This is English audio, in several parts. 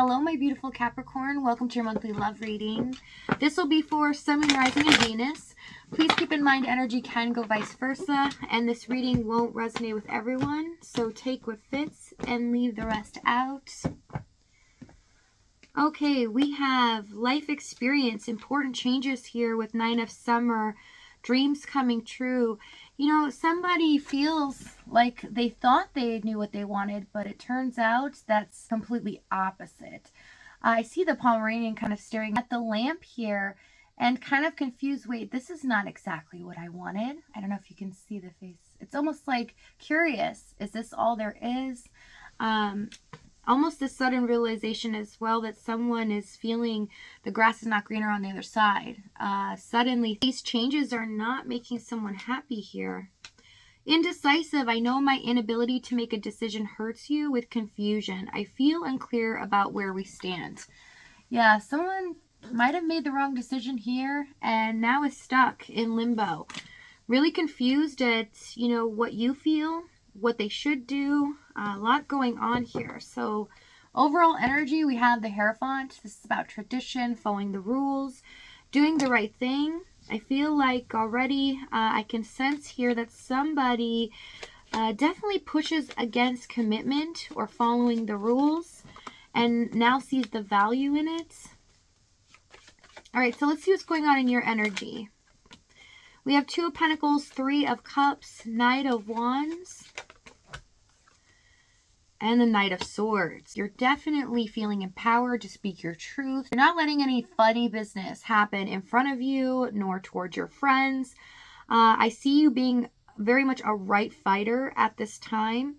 Hello, my beautiful Capricorn. Welcome to your monthly love reading. This will be for Sun, Moon, Rising, and Venus. Please keep in mind energy can go vice versa, and this reading won't resonate with everyone, so take what fits and leave the rest out. Okay, we have life experience, important changes here with Nine of Summer, dreams coming true. You know, somebody feels like they thought they knew what they wanted, but it turns out that's completely opposite. I see the Pomeranian kind of staring at the lamp here and kind of confused. Wait, this is not exactly what I wanted. I don't know if you can see the face. It's almost like curious. Is this all there is? Almost a sudden realization as well that someone is feeling the grass is not greener on the other side. Suddenly, these changes are not making someone happy here. Indecisive. I know my inability to make a decision hurts you with confusion. I feel unclear about where we stand. Yeah, someone might have made the wrong decision here and now is stuck in limbo. Really confused at, what you feel, what they should do. A lot going on here. So overall energy, we have the Hierophant. This is about tradition, following the rules, doing the right thing. I feel like already I can sense here that somebody definitely pushes against commitment or following the rules and now sees the value in it. All right, so let's see what's going on in your energy. We have Two of Pentacles, Three of Cups, Knight of Wands, and the Knight of Swords. You're definitely feeling empowered to speak your truth. You're not letting any funny business happen in front of you, nor towards your friends. I see you being very much a right fighter at this time.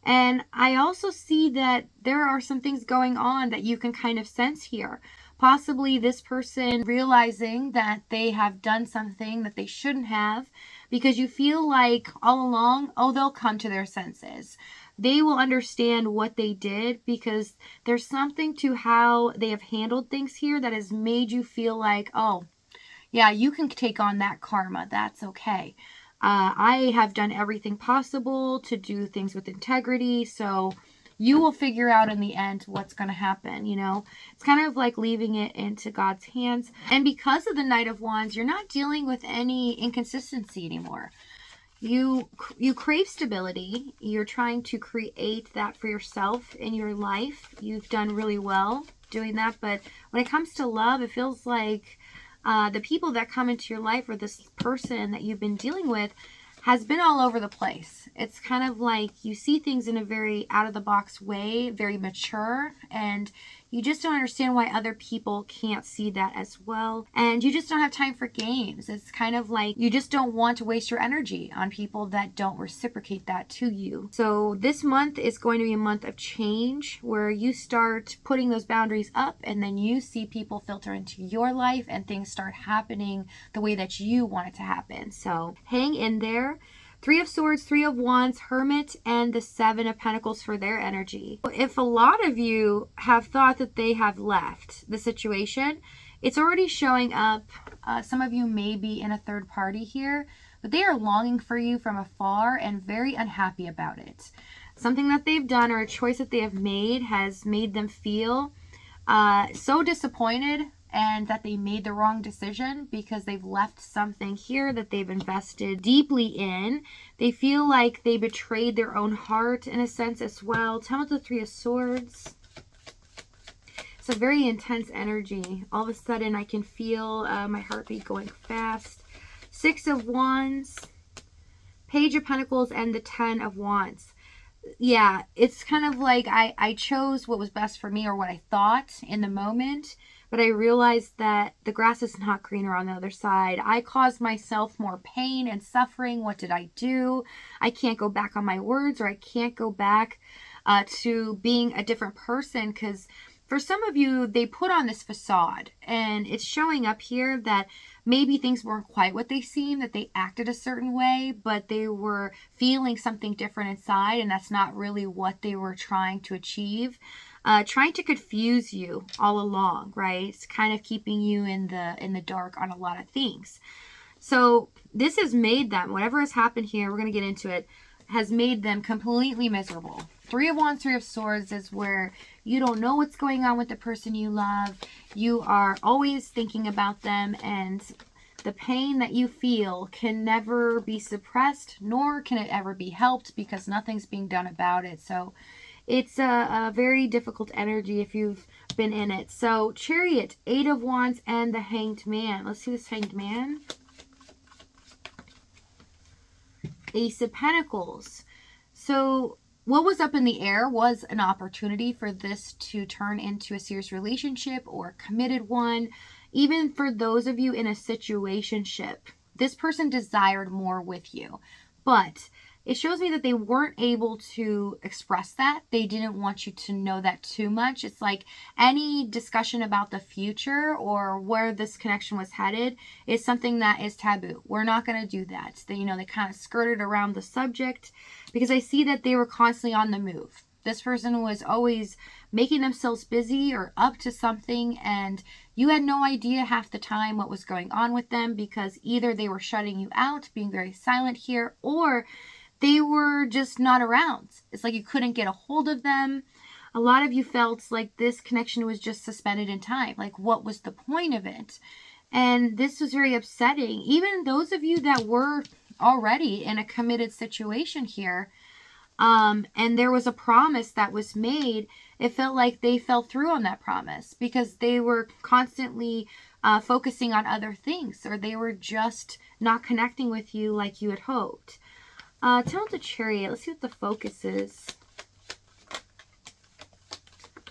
And I also see that there are some things going on that you can kind of sense here. Possibly this person realizing that they have done something that they shouldn't have, because you feel like all along, they'll come to their senses. They will understand what they did because there's something to how they have handled things here that has made you feel like, oh, yeah, you can take on that karma. That's okay. I have done everything possible to do things with integrity, so you will figure out in the end what's going to happen, It's kind of like leaving it into God's hands. And because of the Knight of Wands, you're not dealing with any inconsistency anymore. You crave stability. You're trying to create that for yourself in your life. You've done really well doing that. But when it comes to love, it feels like the people that come into your life or this person that you've been dealing with has been all over the place. It's kind of like you see things in a very out-of-the-box way, very mature, and you just don't understand why other people can't see that as well. And you just don't have time for games. It's kind of like you just don't want to waste your energy on people that don't reciprocate that to you. So this month is going to be a month of change where you start putting those boundaries up, and then you see people filter into your life and things start happening the way that you want it to happen. So hang in there. Three of Swords, Three of Wands, Hermit, and the Seven of Pentacles for their energy. If a lot of you have thought that they have left the situation, it's already showing up. Some of you may be in a third party here, but they are longing for you from afar and very unhappy about it. Something that they've done or a choice that they have made has made them feel so disappointed and that they made the wrong decision because they've left something here that they've invested deeply in. They feel like they betrayed their own heart in a sense as well. Tell me the Three of Swords. It's a very intense energy. All of a sudden, I can feel my heartbeat going fast. Six of Wands, Page of Pentacles, and the Ten of Wands. Yeah, it's kind of like I chose what was best for me or what I thought in the moment. But I realized that the grass is not greener on the other side. I caused myself more pain and suffering. What did I do? I can't go back on my words, or I can't go back to being a different person, because for some of you, they put on this facade, and it's showing up here that maybe things weren't quite what they seemed, that they acted a certain way, but they were feeling something different inside, and that's not really what they were trying to achieve. Trying to confuse you all along, right? It's kind of keeping you in the dark on a lot of things. So this has made them, whatever has happened here, we're going to get into it, has made them completely miserable. Three of Wands, Three of Swords is where you don't know what's going on with the person you love. You are always thinking about them, and the pain that you feel can never be suppressed, nor can it ever be helped because nothing's being done about it. So it's a very difficult energy if you've been in it. So Chariot, Eight of Wands, and the Hanged Man. Let's see this Hanged Man. Ace of Pentacles. So what was up in the air was an opportunity for this to turn into a serious relationship or a committed one. Even for those of you in a situationship, this person desired more with you, but it shows me that they weren't able to express that. They didn't want you to know that too much. It's like any discussion about the future or where this connection was headed is something that is taboo. We're not going to do that. They kind of skirted around the subject because I see that they were constantly on the move. This person was always making themselves busy or up to something, and you had no idea half the time what was going on with them because either they were shutting you out, being very silent here, or they were just not around. It's like you couldn't get a hold of them. A lot of you felt like this connection was just suspended in time. Like, what was the point of it? And this was very upsetting. Even those of you that were already in a committed situation here, and there was a promise that was made, it felt like they fell through on that promise because they were constantly focusing on other things, or they were just not connecting with you like you had hoped. Tell the Chariot. Let's see what the focus is.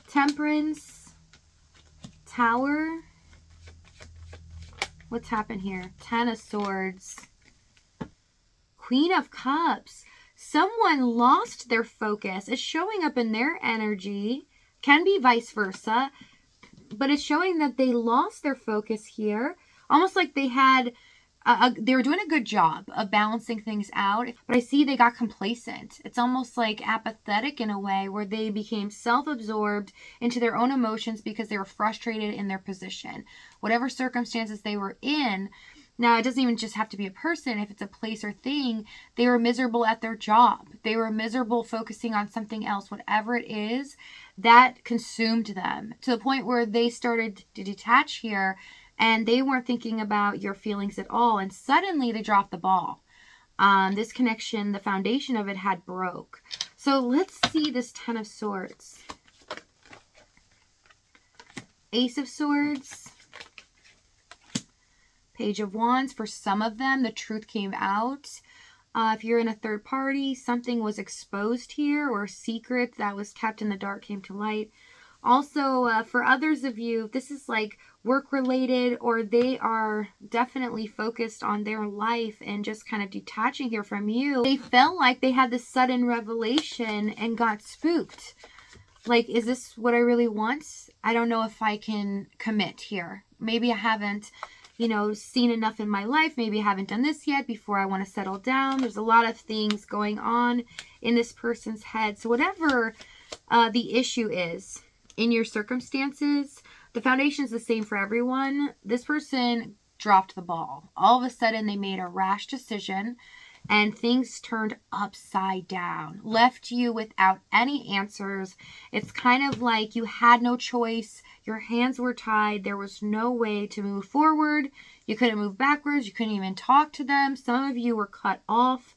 Temperance. Tower. What's happened here? Ten of Swords. Queen of Cups. Someone lost their focus. It's showing up in their energy. Can be vice versa. But it's showing that they lost their focus here. Almost like they had... they were doing a good job of balancing things out, but I see they got complacent. It's almost like apathetic in a way where they became self-absorbed into their own emotions because they were frustrated in their position. Whatever circumstances they were in, now it doesn't even just have to be a person. If it's a place or thing, they were miserable at their job. They were miserable focusing on something else. Whatever it is, that consumed them to the point where they started to detach here. And they weren't thinking about your feelings at all. And suddenly they dropped the ball. This connection, the foundation of it had broke. So let's see this Ten of Swords. Ace of Swords. Page of Wands. For some of them, the truth came out. If you're in a third party, something was exposed here, or a secret that was kept in the dark came to light. Also, for others of you, this is like work-related, or they are definitely focused on their life and just kind of detaching here from you. They felt like they had this sudden revelation and got spooked. Like, is this what I really want? I don't know if I can commit here. Maybe I haven't, seen enough in my life. Maybe I haven't done this yet before I want to settle down. There's a lot of things going on in this person's head. So whatever the issue is in your circumstances, the foundation is the same for everyone. This person dropped the ball. All of a sudden, they made a rash decision and things turned upside down, left you without any answers. It's kind of like you had no choice. Your hands were tied. There was no way to move forward. You couldn't move backwards. You couldn't even talk to them. Some of you were cut off.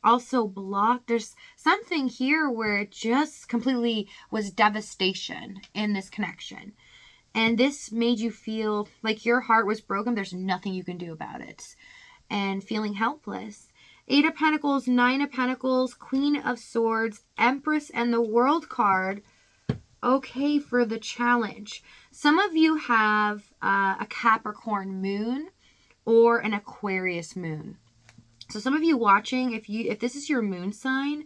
Also blocked. There's something here where it just completely was devastation in this connection. And this made you feel like your heart was broken. There's nothing you can do about it. And feeling helpless. Eight of Pentacles, Nine of Pentacles, Queen of Swords, Empress, and the World card. Okay, for the challenge. Some of you have a Capricorn moon or an Aquarius moon. So some of you watching, if this is your moon sign,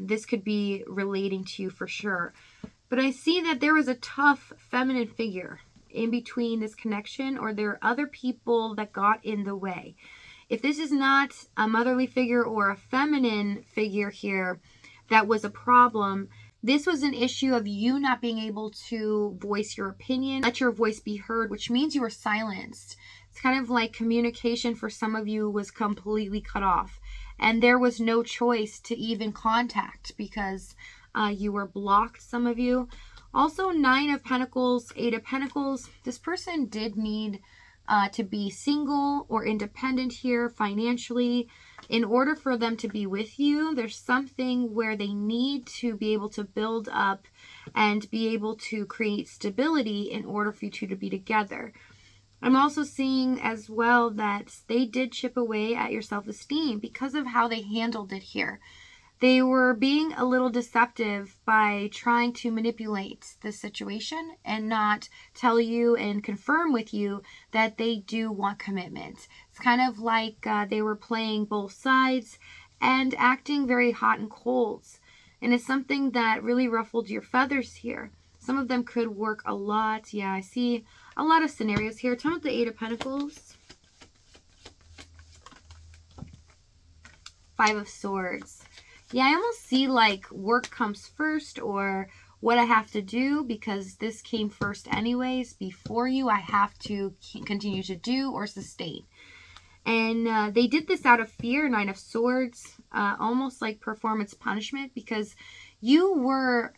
this could be relating to you for sure. But I see that there was a tough feminine figure in between this connection, or there are other people that got in the way. If this is not a motherly figure or a feminine figure here that was a problem, this was an issue of you not being able to voice your opinion, let your voice be heard, which means you were silenced. It's kind of like communication for some of you was completely cut off. and there was no choice to even contact because you were blocked, some of you. Also, 9 of Pentacles, 8 of Pentacles. This person did need to be single or independent here financially in order for them to be with you. There's something where they need to be able to build up and be able to create stability in order for you two to be together. I'm also seeing as well that they did chip away at your self-esteem because of how they handled it here. They were being a little deceptive by trying to manipulate the situation and not tell you and confirm with you that they do want commitment. It's kind of like they were playing both sides and acting very hot and cold. And it's something that really ruffled your feathers here. Some of them could work a lot. Yeah, I see a lot of scenarios here. Tell me about the 8 of Pentacles. 5 of Swords. Yeah, I almost see like work comes first, or what I have to do because this came first anyways. Before you, I have to continue to do or sustain. And they did this out of fear, 9 of Swords, almost like performance punishment, because you were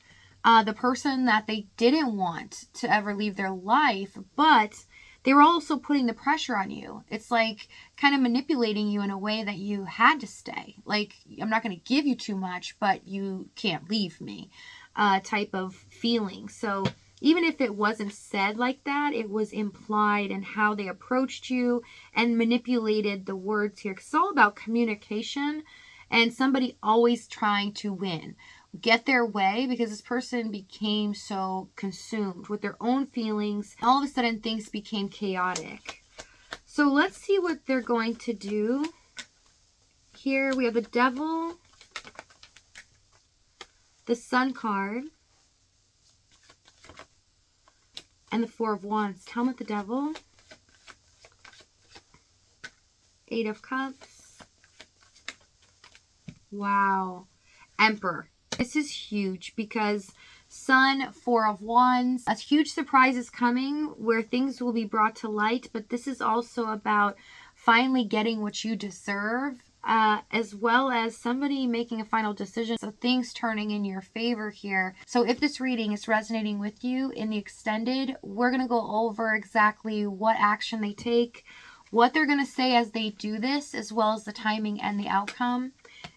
the person that they didn't want to ever leave their life, but they were also putting the pressure on you. It's like kind of manipulating you in a way that you had to stay. Like, I'm not going to give you too much, but you can't leave me type of feeling. So even if it wasn't said like that, it was implied in how they approached you and manipulated the words here. It's all about communication and somebody always trying to win, get their way, because this person became so consumed with their own feelings. All of a sudden, things became chaotic. So let's see what they're going to do. Here we have the Devil, the Sun card, and the 4 of Wands. Tell me about the Devil. 8 of Cups. Wow. Emperor. This is huge because Sun, 4 of Wands. A huge surprise is coming where things will be brought to light, but this is also about finally getting what you deserve, as well as somebody making a final decision. So things turning in your favor here. So if this reading is resonating with you in the extended, we're going to go over exactly what action they take, what they're going to say as they do this, as well as the timing and the outcome.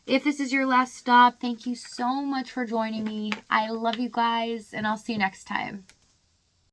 If this is your last stop, thank you so much for joining me. I love you guys, and I'll see you next time.